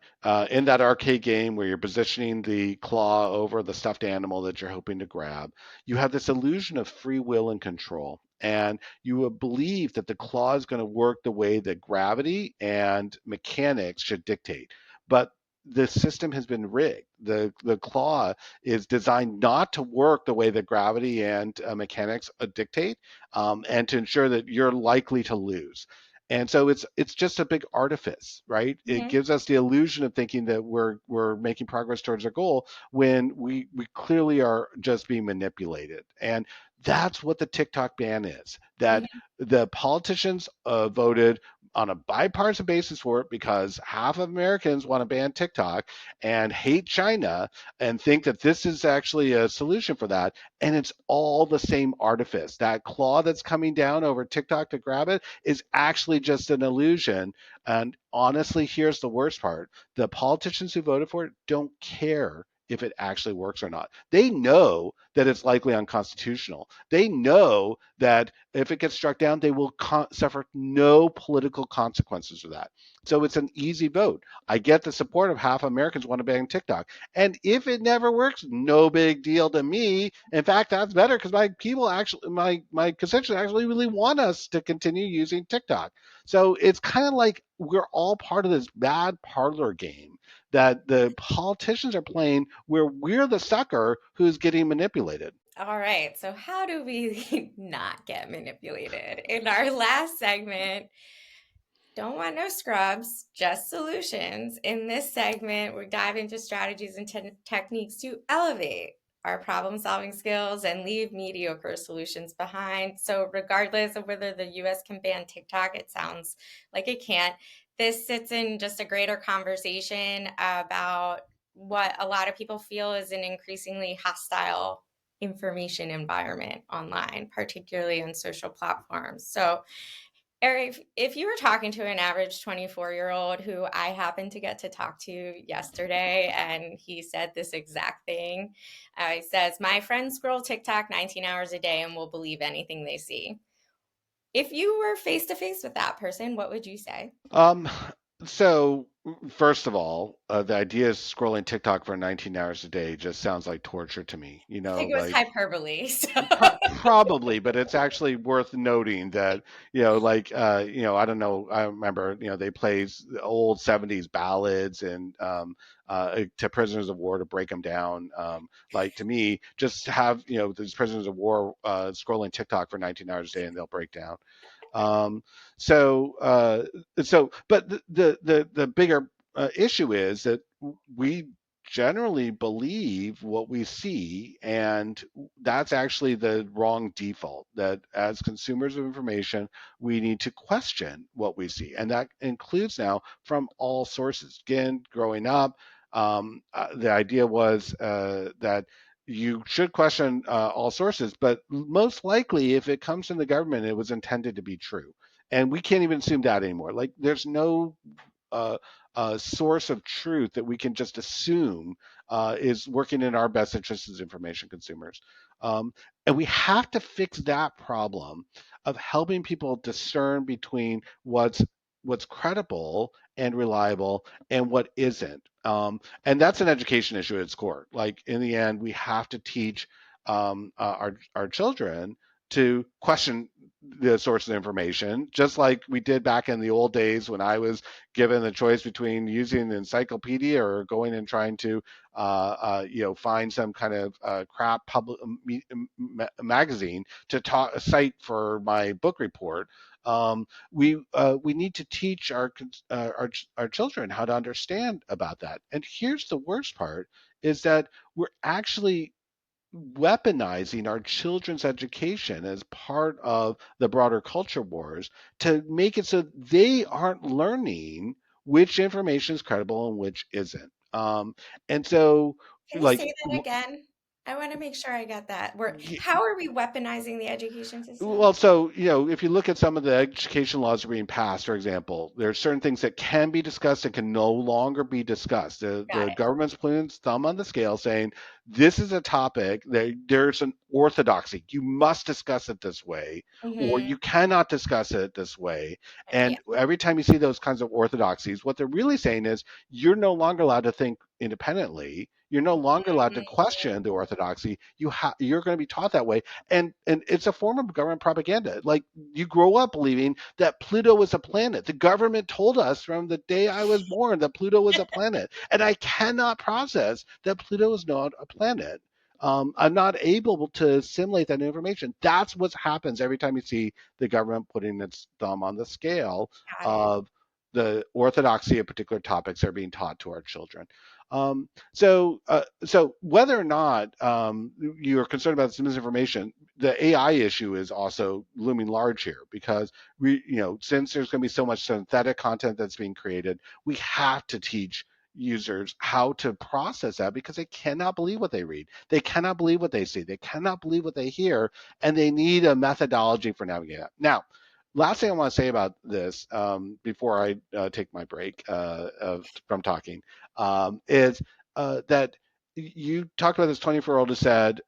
in that arcade game where you're positioning the claw over the stuffed animal that you're hoping to grab, you have this illusion of free will and control. And you will believe that the claw is going to work the way that gravity and mechanics should dictate. But the system has been rigged. The claw is designed not to work the way that gravity and mechanics dictate, and to ensure that you're likely to lose. And so it's just a big artifice, right? It Mm-hmm. gives us the illusion of thinking that we're making progress towards our goal when we clearly are just being manipulated. And that's what the TikTok ban is. That Mm-hmm. the politicians voted on a bipartisan basis for it because half of Americans want to ban TikTok and hate China and think that this is actually a solution for that. And it's all the same artifice. That claw that's coming down over TikTok to grab it is actually just an illusion. And honestly, here's the worst part: the politicians who voted for it don't care if it actually works or not. They know that it's likely unconstitutional. They know that if it gets struck down, they will suffer no political consequences for that. So it's an easy vote. I get the support of half Americans want to ban TikTok. And if it never works, no big deal to me. In fact, that's better because my constituents actually really want us to continue using TikTok. So it's kind of like we're all part of this bad parlor game that the politicians are playing where we're the sucker who's getting manipulated. All right, so how do we not get manipulated? In our last segment, don't want no scrubs, just solutions. In this segment, we dive into strategies and techniques to elevate our problem solving skills and leave mediocre solutions behind. So, regardless of whether the US can ban TikTok, it sounds like it can't. This sits in just a greater conversation about what a lot of people feel is an increasingly hostile information environment online, particularly on social platforms. So, Eric, if you were talking to an average 24-year-old who I happened to get to talk to yesterday, and he said this exact thing, he says, my friends scroll TikTok 19 hours a day and will believe anything they see. If you were face to face with that person, what would you say? Um, so first of all, the idea of scrolling TikTok for 19 hours a day just sounds like torture to me. I think it was Like hyperbole. So. probably, but it's actually worth noting that I don't know. I remember they play old '70s ballads and to prisoners of war to break them down. Like to me, just have these prisoners of war scrolling TikTok for 19 hours a day and they'll break down. Um, so, but the bigger issue is that we generally believe what we see, and that's actually the wrong default. That as consumers of information, we need to question what we see, and that includes now from all sources. Again, growing up, the idea was that you should question all sources, but most likely, if it comes from the government, it was intended to be true. And we can't even assume that anymore. Like, there's no uh, source of truth that we can just assume is working in our best interest as information consumers. And we have to fix that problem of helping people discern between what's credible and reliable and what isn't. And that's an education issue at its core. Like in the end, we have to teach our children to question the source of information, just like we did back in the old days when I was given the choice between using an encyclopedia or going and trying to find some kind of crap public magazine to cite for my book report. We need to teach our children how to understand about that. And here's the worst part: is that we're actually weaponizing our children's education as part of the broader culture wars to make it so they aren't learning which information is credible and which isn't. And so, Can you like, say that again? I want to make sure I got that. How are we weaponizing the education system? well, so if you look at some of the education laws that are being passed, for example, there are certain things that can be discussed and can no longer be discussed. Got The it. government's putting its thumb on the scale, saying this is a topic that there's an orthodoxy. You must discuss it this way, or Mm-hmm. you cannot discuss it this way. Yeah. And every time you see those kinds of orthodoxies, what they're really saying is you're no longer allowed to think independently. You're no longer allowed to question the orthodoxy. You're going to be taught that way, and it's a form of government propaganda. Like, you grow up believing that Pluto was a planet. The government told us from the day I was born that Pluto was a planet, and I cannot process that Pluto is not a planet. I'm not able to assimilate that information. That's what happens every time you see the government putting its thumb on the scale Got it. of the orthodoxy of particular topics that are being taught to our children. So whether or not you're concerned about this misinformation, the AI issue is also looming large here because since there's going to be so much synthetic content that's being created, we have to teach users how to process that because they cannot believe what they read, they cannot believe what they see, they cannot believe what they hear, and they need a methodology for navigating that. Now, last thing I want to say about this before I take my break from talking is that you talked about this 24-year-old who said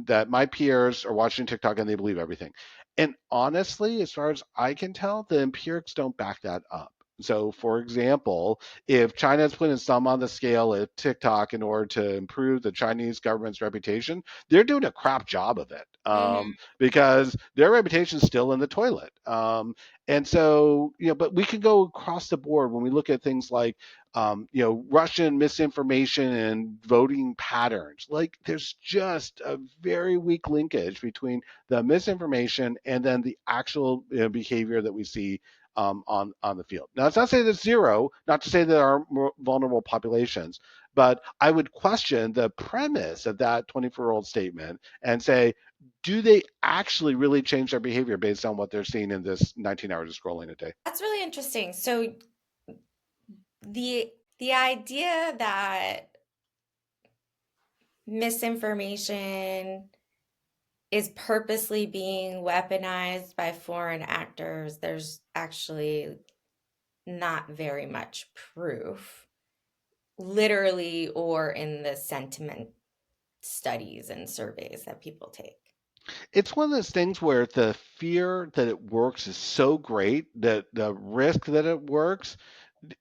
that my peers are watching TikTok and they believe everything. And honestly, as far as I can tell, the empirics don't back that up. So, for example, if China is putting some on the scale at TikTok in order to improve the Chinese government's reputation, they're doing a crap job of it Mm-hmm. because their reputation is still in the toilet. And so, but we can go across the board when we look at things like Russian misinformation and voting patterns. Like there's just a very weak linkage between the misinformation and then the actual behavior that we see on the field. Now, it's not to say there's zero, not to say there are more vulnerable populations, but I would question the premise of that 24-year-old statement and say, do they actually really change their behavior based on what they're seeing in this 19 hours of scrolling a day? That's really interesting. So the idea that misinformation is purposely being weaponized by foreign actors, there's actually not very much proof, literally or in the sentiment studies and surveys that people take. It's one of those things where the fear that it works is so great that the risk that it works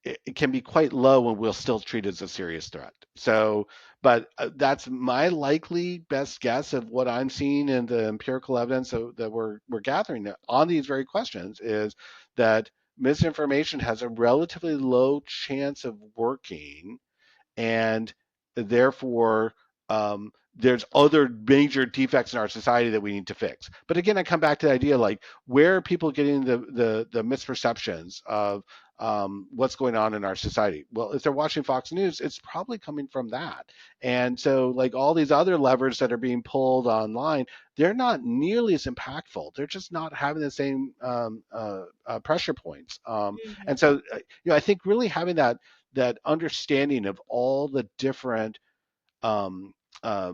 it can be quite low and we'll still treat it as a serious threat. So, but that's my likely best guess of what I'm seeing in the empirical evidence that we're gathering on these very questions is that misinformation has a relatively low chance of working and therefore there's other major defects in our society that we need to fix. But again, I come back to the idea like where are people getting the misperceptions of what's going on in our society? Well, if they're watching Fox News, it's probably coming from that. And so, like all these other levers that are being pulled online, they're not nearly as impactful. They're just not having the same pressure points. And Mhm. so, I think really having that understanding of all the different um,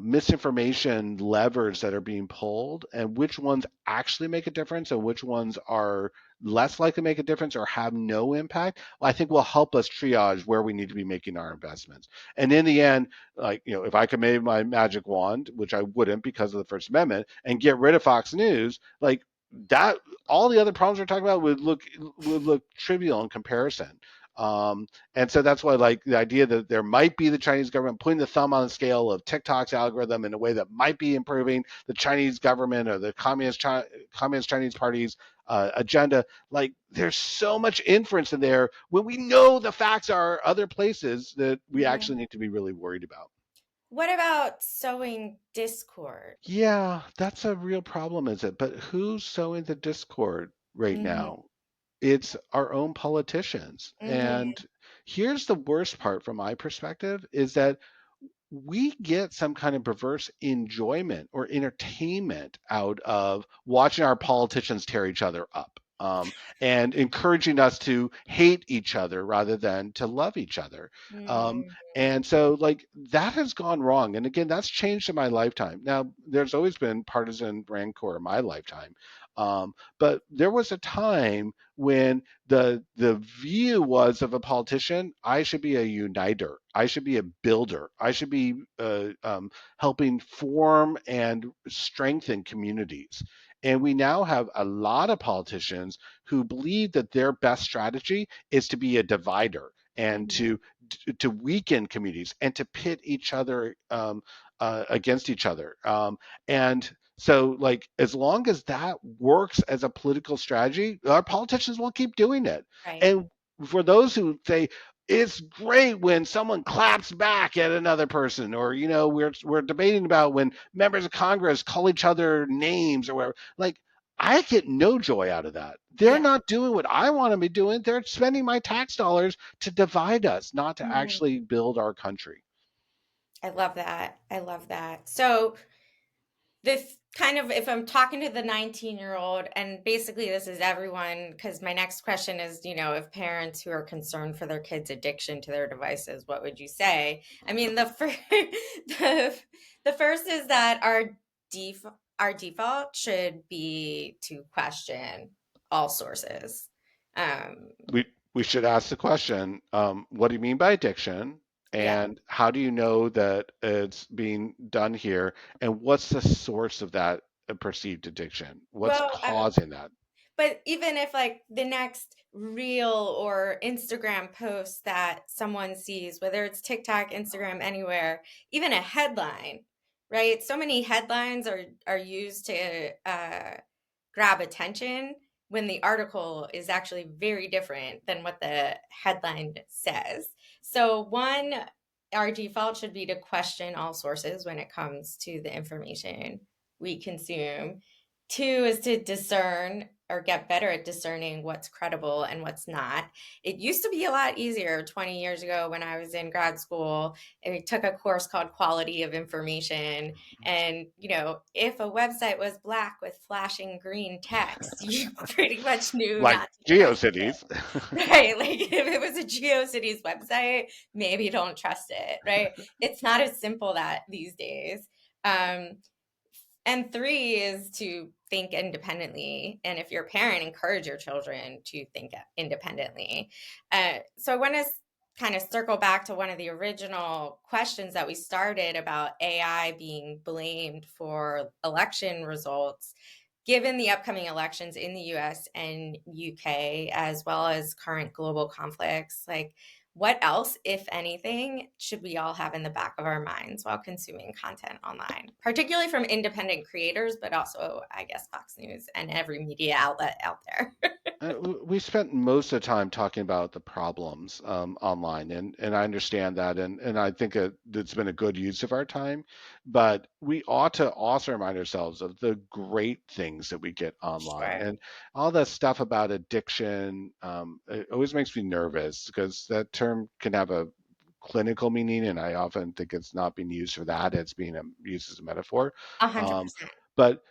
misinformation levers that are being pulled and which ones actually make a difference and which ones are less likely to make a difference or have no impact, I think will help us triage where we need to be making our investments. And in the end, like, if I could wave my magic wand, which I wouldn't because of the First Amendment, and get rid of Fox News, like that, all the other problems we're talking about would look trivial in comparison. And so that's why, like, the idea that there might be the Chinese government putting the thumb on the scale of TikTok's algorithm in a way that might be improving the Chinese government or the Communist Chinese Party's agenda. Like, there's so much inference in there when we know the facts are other places that we Yeah. actually need to be really worried about. What about sowing discord? Yeah, that's a real problem, is it? But who's sowing the discord right Hmm. now? It's our own politicians. Hmm. And here's the worst part from my perspective is that we get some kind of perverse enjoyment or entertainment out of watching our politicians tear each other up, and encouraging us to hate each other rather than to love each other. Um, Hmm. and so, like, that has gone wrong. And again, that's changed in my lifetime. Now, there's always been partisan rancor in my lifetime. But there was a time when the view was of a politician, I should be a uniter, I should be a builder, I should be helping form and strengthen communities. And we now have a lot of politicians who believe that their best strategy is to be a divider and Hmm. to weaken communities and to pit each other against each other. And so, like, as long as that works as a political strategy, our politicians will keep doing it. Right. And for those who say it's great when someone claps back at another person, or we're debating about when members of Congress call each other names or whatever, like, I get no joy out of that. They're Yeah. not doing what I want to be doing. They're spending my tax dollars to divide us, not to Hmm. actually build our country. I love that. I love that. So this kind of, if I'm talking to the 19-year-old, and basically this is everyone, because my next question is, if parents who are concerned for their kids' addiction to their devices, what would you say? I mean, the first, the first is that our default should be to question all sources. Um, We should ask the question, what do you mean by addiction? yeah. And how do you know that it's being done here? And what's the source of that perceived addiction? What's Well, causing that? but even if like the next reel or Instagram post that someone sees, whether it's TikTok, Instagram, anywhere, even a headline, right? So many headlines are used to grab attention when the article is actually very different than what the headline says. So, one, our default should be to question all sources when it comes to the information we consume. Two is to discern or get better at discerning what's credible and what's not. It used to be a lot easier 20 years ago when I was in grad school and we took a course called Quality of Information. And, if a website was black with flashing green text, you pretty much knew Like not to trust it. GeoCities. Right. Like if it was a GeoCities website, maybe don't trust it. Right. It's not as simple that these days. Um, and three is to think independently. And if you're a parent, encourage your children to think independently. So I want to kind of circle back to one of the original questions that we started about AI being blamed for election results. Given the upcoming elections in the US and UK, as well as current global conflicts, like what else, if anything, should we all have in the back of our minds while consuming content online, particularly from independent creators, but also, I guess, Fox News and every media outlet out there? We spent most of the time talking about the problems online, and I understand that, and I think it's been a good use of our time, but we ought to also remind ourselves of the great things that we get online, Sure. and all that stuff about addiction. It always makes me nervous because that term can have a clinical meaning, and I often think it's not being used for that; it's being used as a metaphor. Um, 100%. but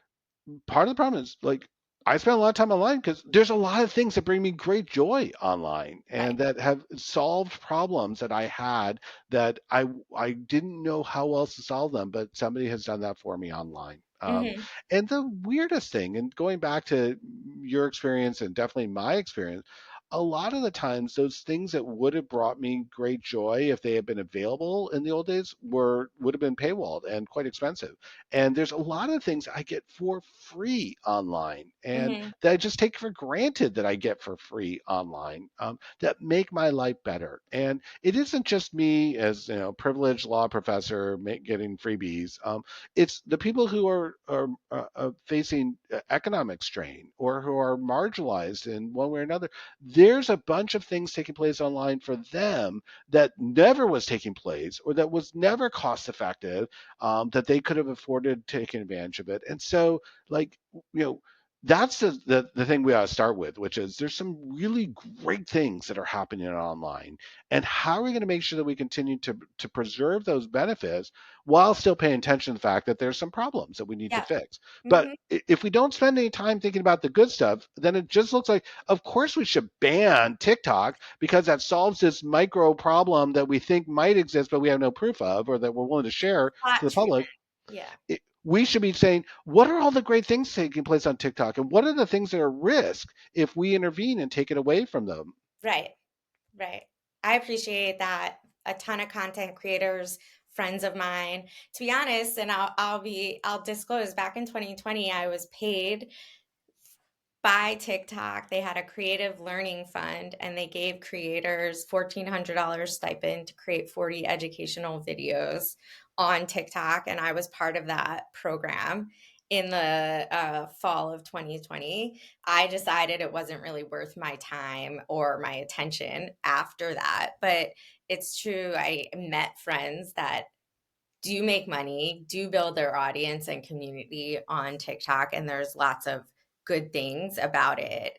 part of the problem is like I spend a lot of time online because there's a lot of things that bring me great joy online and Right. that have solved problems that I had that I didn't know how else to solve them, but somebody has done that for me online. Hmm. And the weirdest thing, and going back to your experience and definitely my experience, a lot of the times those things that would have brought me great joy if they had been available in the old days would have been paywalled and quite expensive. And there's a lot of things I get for free online and Hmm. that I just take for granted that I get for free online that make my life better. And it isn't just me as privileged law professor getting freebies. It's the people who are facing economic strain or who are marginalized in one way or another. There's a bunch of things taking place online for them that never was taking place or that was never cost effective, that they could have afforded taking advantage of it. And so, like, that's the thing we ought to start with, which is there's some really great things that are happening online. And how are we going to make sure that we continue to preserve those benefits while still paying attention to the fact that there's some problems that we need to Yeah. fix? But Hmm. if we don't spend any time thinking about the good stuff, then it just looks like, of course, we should ban TikTok because that solves this micro problem that we think might exist, but we have no proof of, or that we're willing to share to Hot the public. treatment. Yeah. We should be saying, what are all the great things taking place on TikTok? And what are the things that are risk if we intervene and take it away from them? Right. Right. I appreciate that. A ton of content creators, friends of mine. To be honest, and I'll disclose back in 2020, I was paid by TikTok. They had a creative learning fund and they gave creators $1,400 stipend to create 40 educational videos on TikTok. And I was part of that program in the fall of 2020. I decided it wasn't really worth my time or my attention after that. But it's true. I met friends that do make money, do build their audience and community on TikTok, and there's lots of good things about it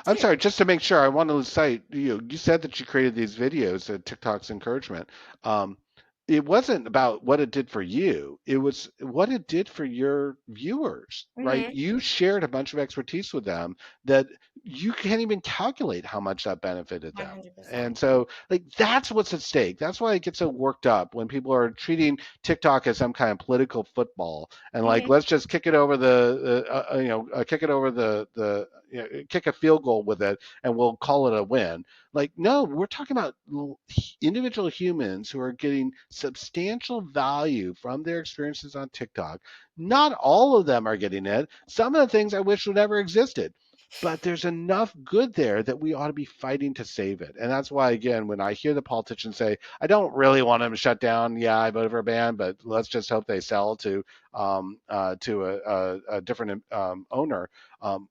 I'm too. sorry, just to make sure, I want to cite you. You said that you created these videos at TikTok's encouragement. Um, it wasn't about what it did for you. It was what it did for your viewers, right? Mhm. You shared a bunch of expertise with them that you can't even calculate how much that benefited them. And 100%. so, like, that's what's at stake. That's why I get so worked up when people are treating TikTok as some kind of political football and like, Mhm. let's just kick it over kick it over kick a field goal with it and we'll call it a win. Like, no, we're talking about individual humans who are getting substantial value from their experiences on TikTok. Not all of them are getting it. Some of the things I wish would never existed. But there's enough good there that we ought to be fighting to save it. And that's why, again, when I hear the politicians say, I don't really want them to shut down, yeah, I voted for a ban, but let's just hope they sell to a different owner.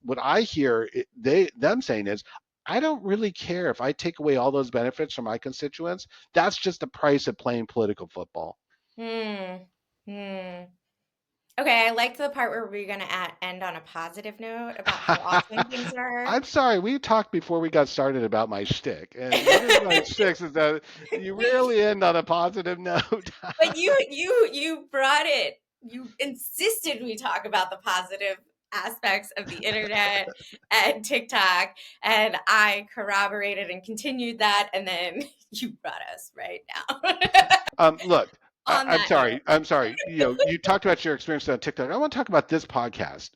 What I hear them saying is, I don't really care if I take away all those benefits from my constituents. That's just the price of playing political football. Hmm. Hmm. Okay, I liked the part where we are going to end on a positive note about how awesome things are. I'm sorry, we talked before we got started about my shtick, and one of my shticks is that you rarely end on a positive note. But you brought it. You insisted we talk about the positive aspects of the internet and TikTok, and I corroborated and continued that, and then you brought us right now Look, on I'm that sorry. note. I'm sorry. You talked about your experience on TikTok. I want to talk about this podcast.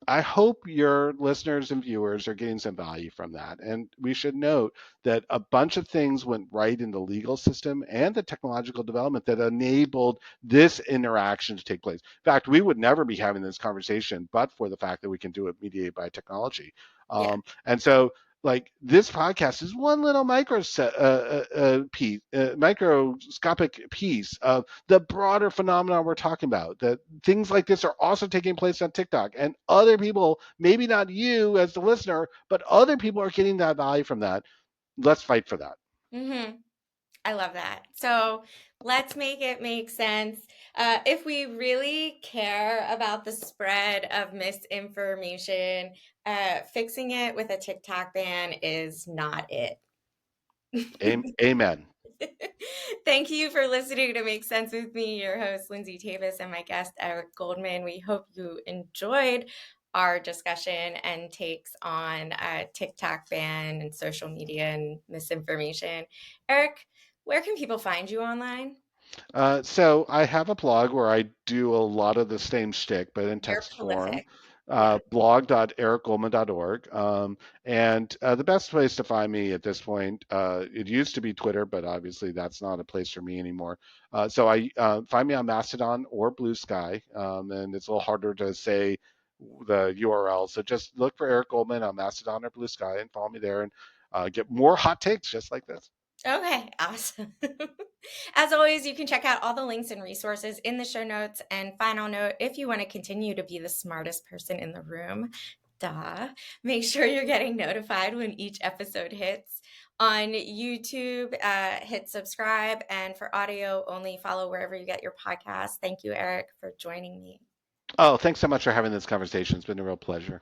I hope your listeners and viewers are getting some value from that. And we should note that a bunch of things went right in the legal system and the technological development that enabled this interaction to take place. In fact, we would never be having this conversation but for the fact that we can do it mediated by technology. Yeah. And so like this podcast is one little microscopic piece of the broader phenomenon we're talking about. That things like this are also taking place on TikTok, and other people, maybe not you as the listener, but other people are getting that value from that. Let's fight for that. Mm-hmm. I love that. So let's make it make sense. If we really care about the spread of misinformation, fixing it with a TikTok ban is not it. Amen. Thank you for listening to Make Sense with me, your host, Lindsay Tavis, and my guest, Eric Goldman. We hope you enjoyed our discussion and takes on TikTok ban and social media and misinformation. Eric, where can people find you online? So I have a blog where I do a lot of the same shtick, but in You're text form. prolific. Yeah. Blog.ericgoldman.org. And the best place to find me at this point, it used to be Twitter, but obviously that's not a place for me anymore. So I find me on Mastodon or Blue Sky, and it's a little harder to say the URL. So just look for Eric Goldman on Mastodon or Blue Sky and follow me there and get more hot takes just like this. Okay, awesome. As always, you can check out all the links and resources in the show notes. And final note, if you want to continue to be the smartest person in the room, duh, make sure you're getting notified when each episode hits. On YouTube, hit subscribe. And for audio only, follow wherever you get your podcast. Thank you, Eric, for joining me. Oh, thanks so much for having this conversation. It's been a real pleasure.